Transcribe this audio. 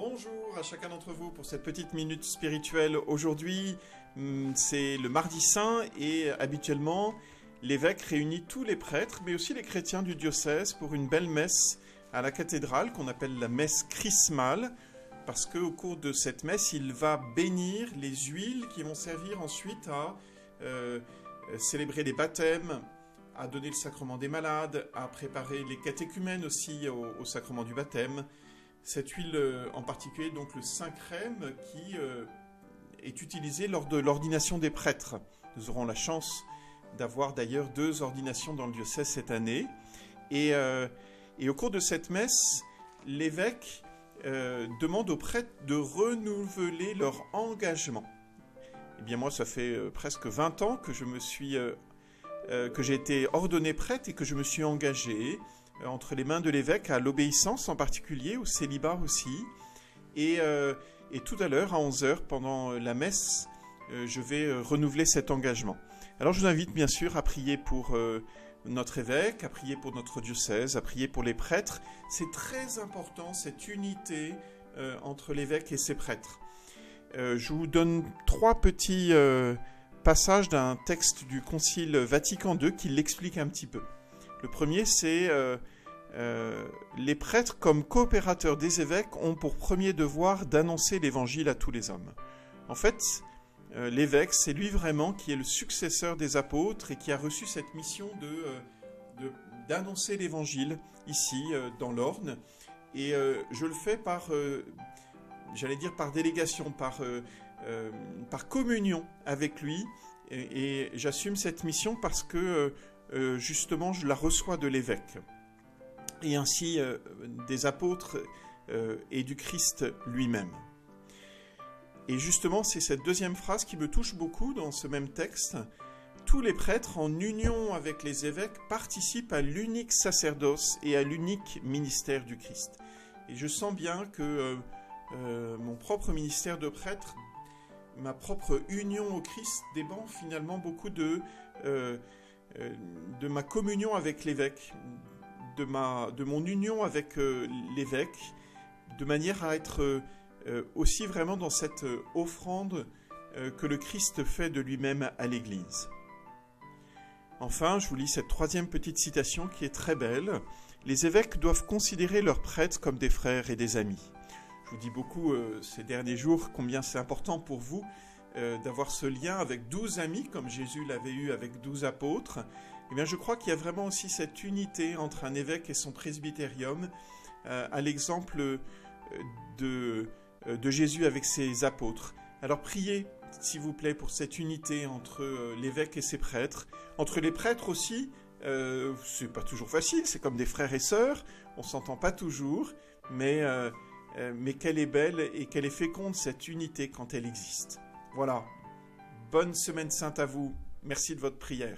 Bonjour à chacun d'entre vous pour cette petite minute spirituelle. Aujourd'hui, c'est le mardi saint et habituellement, l'évêque réunit tous les prêtres, mais aussi les chrétiens du diocèse pour une belle messe à la cathédrale qu'on appelle la messe chrismale, parce qu'au cours de cette messe, il va bénir les huiles qui vont servir ensuite à célébrer les baptêmes, à donner le sacrement des malades, à préparer les catéchumènes aussi au sacrement du baptême. Cette huile en particulier, donc le saint crème, qui est utilisée lors de l'ordination des prêtres. Nous aurons la chance d'avoir d'ailleurs 2 ordinations dans le diocèse cette année. Et au cours de cette messe, l'évêque demande aux prêtres de renouveler leur engagement. Eh bien moi, ça fait presque 20 ans que que j'ai été ordonné prêtre et que je me suis engagé entre les mains de l'évêque à l'obéissance en particulier, au célibat aussi. Et tout à l'heure, à 11h, pendant la messe, je vais renouveler cet engagement. Alors je vous invite bien sûr à prier pour notre évêque, à prier pour notre diocèse, à prier pour les prêtres. C'est très important, cette unité entre l'évêque et ses prêtres. Je vous donne 3 petits passages d'un texte du Concile Vatican II qui l'explique un petit peu. Le premier, c'est les prêtres, comme coopérateurs des évêques, ont pour premier devoir d'annoncer l'évangile à tous les hommes. En fait, l'évêque, c'est lui vraiment qui est le successeur des apôtres et qui a reçu cette mission d'annoncer l'évangile ici, dans l'Orne. Et je le fais par délégation, par communion avec lui. Et j'assume cette mission parce que justement, je la reçois de l'évêque. Et ainsi des apôtres et du Christ lui-même. Et justement, c'est cette deuxième phrase qui me touche beaucoup dans ce même texte. Tous les prêtres, en union avec les évêques, participent à l'unique sacerdoce et à l'unique ministère du Christ. Et je sens bien que mon propre ministère de prêtre, ma propre union au Christ, dépend finalement beaucoup de ma communion avec l'évêque, de mon union avec l'évêque, de manière à être aussi vraiment dans cette offrande que le Christ fait de lui-même à l'Église. Enfin, je vous lis cette 3e petite citation qui est très belle. Les évêques doivent considérer leurs prêtres comme des frères et des amis. Je vous dis beaucoup ces derniers jours combien c'est important pour vous d'avoir ce lien avec 12 amis, comme Jésus l'avait eu avec 12 apôtres. Eh bien, je crois qu'il y a vraiment aussi cette unité entre un évêque et son presbytérium, à l'exemple de Jésus avec ses apôtres. Alors priez, s'il vous plaît, pour cette unité entre l'évêque et ses prêtres. Entre les prêtres aussi, c'est pas toujours facile, c'est comme des frères et sœurs, on s'entend pas toujours, mais qu'elle est belle et qu'elle est féconde, cette unité, quand elle existe. Voilà, bonne semaine sainte à vous, merci de votre prière.